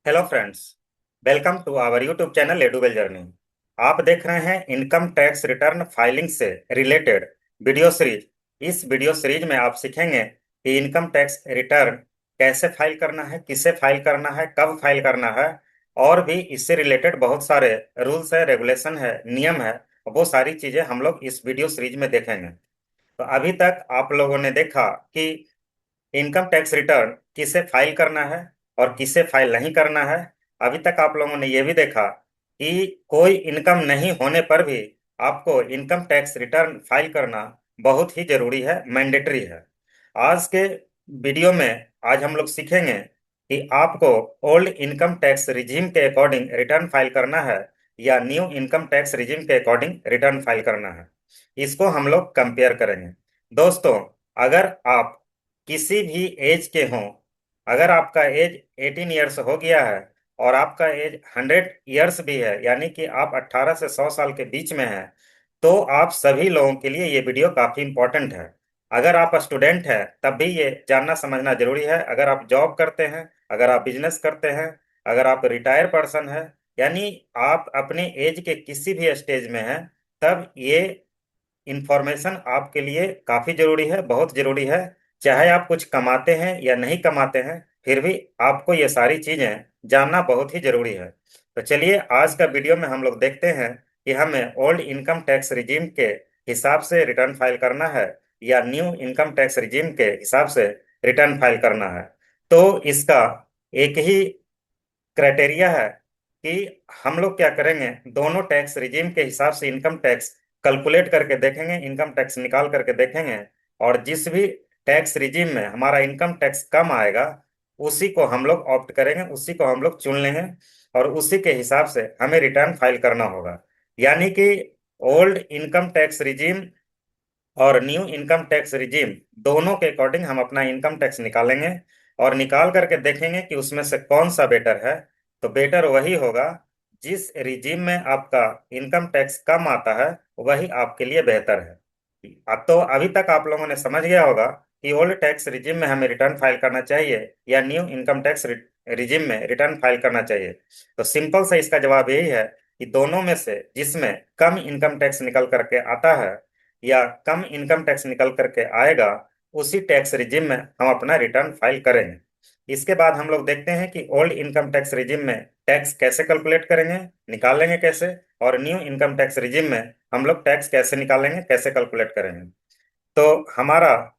Hello friends. Welcome to our YouTube channel Eduwell journey. आप देख रहे हैं इनकम टैक्स रिटर्न फाइलिंग से रिलेटेड वीडियो सीरीज। इस वीडियो सीरीज में आप सीखेंगे कि इनकम टैक्स रिटर्न कैसे फाइल करना है, किसे फाइल करना है, कब फाइल करना है, और भी इससे रिलेटेड बहुत सारे रूल्स है, रेगुलेशन है, नियम है। वो सारी चीजें हम लोग इस वीडियो सीरीज में देखेंगे। तो अभी तक आप लोगों ने देखा कि इनकम टैक्स रिटर्न किसे फाइल करना है और किसे फाइल नहीं करना है। अभी तक आप लोगों ने यह भी देखा कि कोई इनकम नहीं होने पर भी आपको इनकम टैक्स रिटर्न फाइल करना बहुत ही जरूरी है, मैंडेटरी है। आज के वीडियो में आज हम लोग सीखेंगे कि आपको ओल्ड इनकम टैक्स रिजीम के अकॉर्डिंग रिटर्न फाइल करना है या न्यू इनकम टैक्स रिजीम के अकॉर्डिंग रिटर्न फाइल करना है। इसको हम लोग कंपेयर करेंगे। दोस्तों, अगर आप किसी भी एज के हों, अगर आपका एज 18 ईयर्स हो गया है और आपका एज 100 ईयर्स भी है, यानी कि आप 18 से 100 साल के बीच में हैं, तो आप सभी लोगों के लिए ये वीडियो काफी इंपॉर्टेंट है। अगर आप स्टूडेंट हैं तब भी ये जानना समझना जरूरी है। अगर आप जॉब करते हैं, अगर आप बिजनेस करते हैं, अगर आप रिटायर पर्सन है, यानी आप अपने एज के किसी भी स्टेज में हैं, तब ये इंफॉर्मेशन आपके लिए काफी जरूरी है, बहुत जरूरी है। चाहे आप कुछ कमाते हैं या नहीं कमाते हैं, फिर भी आपको ये सारी चीजें जानना बहुत ही जरूरी है। तो चलिए आज का वीडियो में हम लोग देखते हैं कि हमें ओल्ड इनकम टैक्स रिजीम के हिसाब से रिटर्न फाइल करना है या न्यू इनकम टैक्स रिजीम के हिसाब से रिटर्न फाइल करना है। तो इसका एक ही क्राइटेरिया है कि हम लोग क्या करेंगे, दोनों टैक्स रिजीम के हिसाब से इनकम टैक्स कैलकुलेट करके देखेंगे, इनकम टैक्स निकाल करके देखेंगे, और जिस भी टैक्स रिजीम में हमारा इनकम टैक्स कम आएगा उसी को हम लोग ऑप्ट करेंगे, उसी को हम लोग चुन लेंगे, और उसी के हिसाब से हमें रिटर्न फाइल करना होगा। यानी कि ओल्ड इनकम टैक्स रिजीम और न्यू इनकम टैक्स रिजीम दोनों के अकॉर्डिंग हम अपना इनकम टैक्स निकालेंगे और निकाल करके देखेंगे कि उसमें से कौन सा बेटर है। तो बेटर वही होगा जिस रिजीम में आपका इनकम टैक्स कम आता है, वही आपके लिए बेहतर है। अब तो अभी तक आप लोगों ने समझ गया होगा कि ओल्ड टैक्स रिजीम में हमें रिटर्न फाइल करना चाहिए या न्यू इनकम टैक्स रिजीम में रिटर्न फाइल करना चाहिए। तो सिंपल से इसका जवाब यही है कि दोनों में से जिसमें कम इनकम टैक्स निकल करके आता है या कम इनकम टैक्स निकल करके आएगा, उसी टैक्स रिजिम में हम अपना रिटर्न फाइल करेंगे। इसके बाद हम लोग देखते हैं कि ओल्ड इनकम टैक्स रिजिम में टैक्स कैसे कैलकुलेट करेंगे, निकालेंगे कैसे, और न्यू इनकम टैक्स रिजिम में हम लोग टैक्स कैसे निकालेंगे, कैसे कैलकुलेट करेंगे। तो हमारा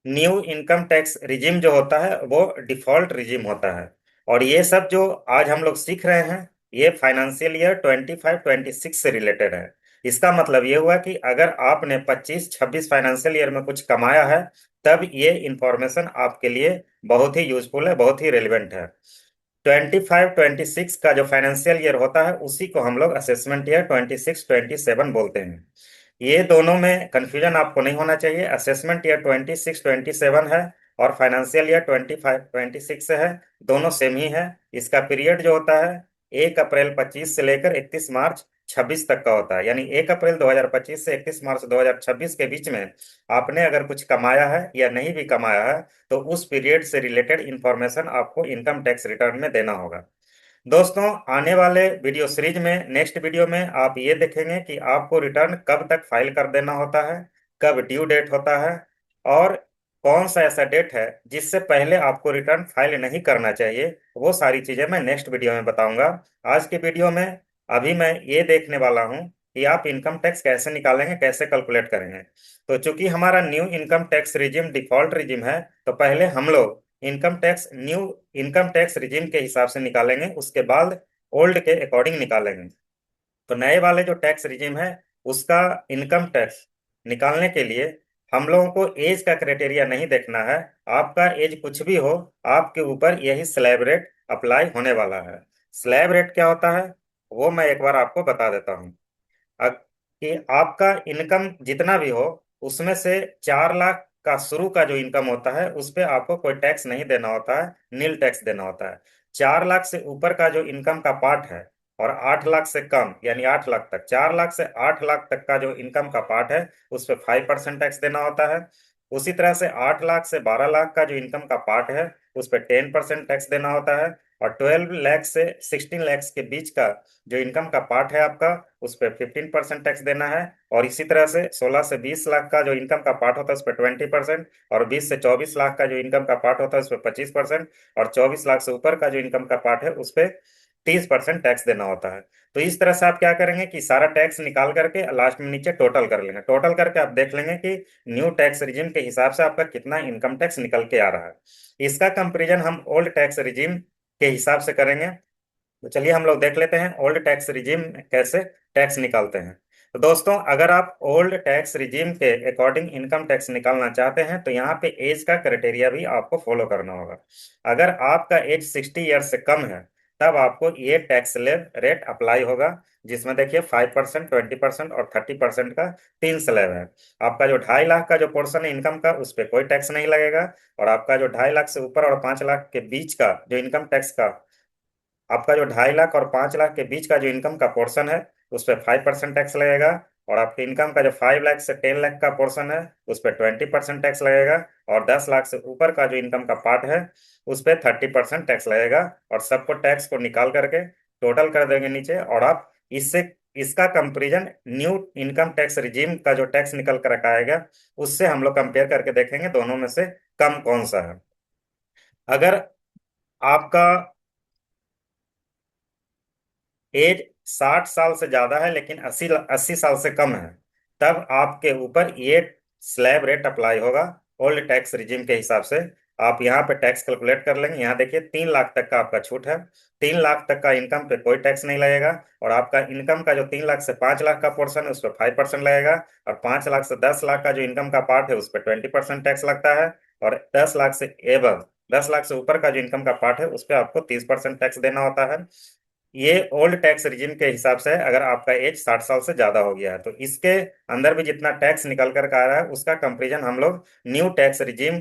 न्यू इनकम टैक्स रिजिम जो होता है वो डिफॉल्ट रिजिम होता है। और ये सब जो आज हम लोग सीख रहे हैं, ये फाइनेंशियल ईयर 25-26 से रिलेटेड है। इसका मतलब ये हुआ कि अगर आपने 25-26 फाइनेंशियल ईयर में कुछ कमाया है, तब ये इंफॉर्मेशन आपके लिए बहुत ही यूजफुल है, बहुत ही रेलिवेंट है। 25-26 का जो फाइनेंशियल ईयर होता है उसी को हम लोग असेसमेंट ईयर 26-27 बोलते हैं। ये दोनों में कंफ्यूजन आपको नहीं होना चाहिए। असेसमेंट ईयर 26-27 है और फाइनेंशियल ईयर 25-26 है, दोनों सेम ही है। इसका पीरियड जो होता है 1 अप्रैल 25 से लेकर 31 मार्च 26 तक का होता है। यानी 1 अप्रैल 2025 से 31 मार्च 2026 के बीच में आपने अगर कुछ कमाया है या नहीं भी कमाया है, तो उस पीरियड से रिलेटेड इंफॉर्मेशन आपको इनकम टैक्स रिटर्न में देना होगा। दोस्तों, आने वाले वीडियो सीरीज में, नेक्स्ट वीडियो में आप ये देखेंगे कि आपको रिटर्न कब तक फाइल कर देना होता है, कब ड्यू डेट होता है, और कौन सा ऐसा डेट है जिससे पहले आपको रिटर्न फाइल नहीं करना चाहिए। वो सारी चीजें मैं नेक्स्ट वीडियो में बताऊंगा। आज के वीडियो में अभी मैं ये देखने वाला हूँ कि आप इनकम टैक्स कैसे निकालेंगे, कैसे कैलकुलेट करेंगे। तो चूंकि हमारा new income tax regime default regime है, तो पहले हम लोग income tax new income tax regime के हिसाब से निकालेंगे, उसके बाद ओल्ड के अकॉर्डिंग निकालेंगे। तो नए वाले जो टैक्स रिजीम है उसका इनकम टैक्स निकालने के लिए हम लोगों को एज का क्राइटेरिया नहीं देखना है। आपका एज कुछ भी हो, आपके ऊपर यही स्लैब रेट अप्लाई होने वाला है। स्लैब रेट क्या होता है वो मैं एक बार आपको बता देता हूँ। कि आपका इनकम जितना भी हो, उसमें से 4 लाख का शुरू का जो इनकम होता है उस पे आपको कोई टैक्स नहीं देना होता है, नील टैक्स देना होता है। 4 लाख से ऊपर का जो इनकम का पार्ट है और 8 लाख से कम यानी 8 लाख तक, 4 लाख से 8 लाख तक का जो इनकम का पार्ट है उस पे 5% टैक्स देना होता है। उसी तरह से 8 लाख से 12 लाख का जो इनकम का पार्ट है उस पे 10% टैक्स देना होता है। और 12 लाख से 16 लाख के बीच का जो इनकम का पार्ट है आपका, उस पर 15% टैक्स देना है। और इसी तरह से 16 से 20 लाख का जो इनकम का पार्ट होता है उस पर 20%, और 20 से 24 लाख का जो इनकम का पार्ट होता है उस पर 25%, और 24 लाख से ऊपर का जो इनकम का पार्ट है उस पर 30% टैक्स देना होता है। तो इस तरह से आप क्या करेंगे कि सारा टैक्स निकाल करके लास्ट में नीचे टोटल कर लेंगे। टोटल करके आप देख लेंगे कि न्यू टैक्स रिजीम के हिसाब से आपका कितना इनकम टैक्स निकल के आ रहा है। इसका कंपेरिजन हम ओल्ड टैक्स रिजीम के हिसाब से करेंगे। तो चलिए हम लोग देख लेते हैं ओल्ड टैक्स रिजीम में कैसे टैक्स निकालते हैं। तो दोस्तों, अगर आप ओल्ड टैक्स रिजीम के अकॉर्डिंग इनकम टैक्स निकालना चाहते हैं तो यहाँ पे एज का क्राइटेरिया भी आपको फॉलो करना होगा। अगर आपका एज 60 ईयर से कम है तब आपको ये टैक्स स्लैब रेट अप्लाई होगा, जिसमें देखिए 5%, 20% और 30% का तीन स्लैब है। आपका जो 2.5 लाख का जो पोर्शन है इनकम का, उस पर कोई टैक्स नहीं लगेगा। और आपका जो 2.5 लाख से ऊपर और 5 लाख के बीच का जो इनकम टैक्स का, आपका जो 2.5 लाख और 5 लाख के बीच का जो इनकम का पोर्शन है उस पर 5% टैक्स लगेगा। और आपके इनकम का जो 5 लाख से 10 लाख का पोर्शन है उस पर 20% टैक्स लगेगा। और 10 लाख से ऊपर का जो इनकम का पार्ट है उस पर 30% टैक्स लगेगा। और सबको टैक्स को निकाल करके टोटल कर देंगे नीचे, और आप इससे इसका comparison new income tax regime का जो टैक्स निकल कर आएगा उससे हम लोग कंपेयर करके देखेंगे दोनों में से कम कौन सा है। अगर आपका एज 60 साल से ज्यादा है लेकिन 80 80 साल से कम है, तब आपके ऊपर ये स्लैब रेट अप्लाई होगा ओल्ड टैक्स रिजीम के हिसाब से। आप यहाँ पे टैक्स कैलकुलेट कर लेंगे। यहाँ देखिए 3 लाख तक का आपका छूट है। 3 लाख तक का इनकम पे कोई टैक्स नहीं लगेगा। और आपका इनकम का जो 3 लाख से 5 लाख का पोर्शन है उस पर 5% लगेगा। और 5 लाख से 10 लाख का जो इनकम का पार्ट है उस पर 20% टैक्स लगता है। और 10 लाख से एबव, 10 लाख से ऊपर का जो इनकम का पार्ट है उस पर आपको 30% टैक्स देना होता है। ये ओल्ड टैक्स रिजीम के हिसाब से है अगर आपका एज 60 साल से ज्यादा हो गया है। तो इसके अंदर भी जितना टैक्स निकल कर आ रहा है उसका कंपेरिजन हम लोग न्यू टैक्स रिजीम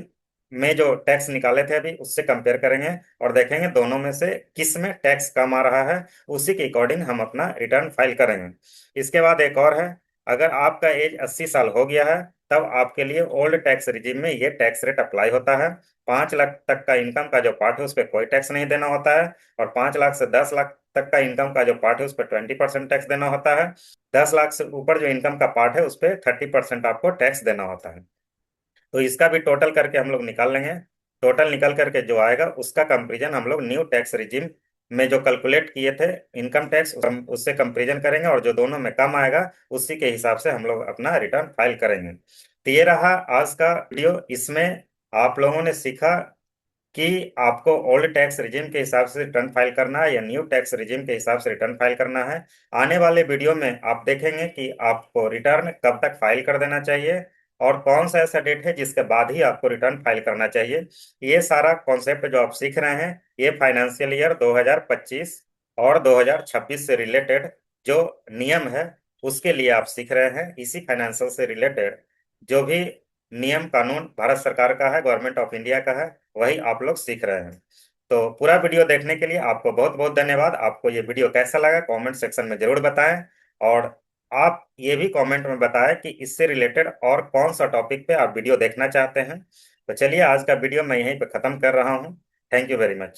में जो टैक्स निकाले थे अभी उससे कंपेयर करेंगे, और देखेंगे दोनों में से किस में टैक्स कम आ रहा है। उसी के अकॉर्डिंग हम अपना रिटर्न फाइल करेंगे। इसके बाद एक और है, अगर आपका एज 80 साल हो गया है तब आपके लिए ओल्ड टैक्स रिजीम में ये टैक्स रेट अप्लाई होता है। 5 लाख तक का इनकम का जो पार्ट है उस पर कोई टैक्स नहीं देना होता है। और 5 लाख से 10 लाख तक का इनकम का जो पार्ट है उस पर 20% टैक्स देना होता है। 10 लाख से ऊपर जो इनकम का पार्ट है उस पर 30% आपको टैक्स देना होता है। तो इसका भी टोटल करके हम लोग निकाल लेंगे। टोटल निकल करके जो आएगा उसका कंपेरिजन हम लोग न्यू टैक्स रिजीम में जो कैलकुलेट किए थे इनकम टैक्स, उससे कंपेरिजन करेंगे, और जो दोनों में कम आएगा उसी के हिसाब से हम लोग अपना रिटर्न फाइल करेंगे। तो ये रहा आज का वीडियो। इसमें आप लोगों ने सीखा कि आपको ओल्ड टैक्स रिजीम के हिसाब से रिटर्न फाइल करना है या न्यू टैक्स रिजीम के हिसाब से रिटर्न फाइल करना है। आने वाले वीडियो में आप देखेंगे कि आपको रिटर्न कब तक फाइल कर देना चाहिए और कौन सा ऐसा डेट है जिसके बाद ही आपको रिटर्न फाइल करना चाहिए। ये सारा कॉन्सेप्ट जो आप सीख रहे हैं ये फाइनेंशियल ईयर 2025 और 2026 से रिलेटेड जो नियम है उसके लिए आप सीख रहे हैं। इसी फाइनेंशियल से रिलेटेड जो भी नियम कानून भारत सरकार का है, गवर्नमेंट ऑफ इंडिया का है, वही आप लोग सीख रहे हैं। तो पूरा वीडियो देखने के लिए आपको बहुत बहुत धन्यवाद। आपको ये वीडियो कैसा लगा कमेंट सेक्शन में जरूर बताएं। और आप ये भी कमेंट में बताएं कि इससे रिलेटेड और कौन सा टॉपिक पे आप वीडियो देखना चाहते हैं। तो चलिए आज का वीडियो मैं यहीं पे खत्म कर रहा हूँ। Thank you very much.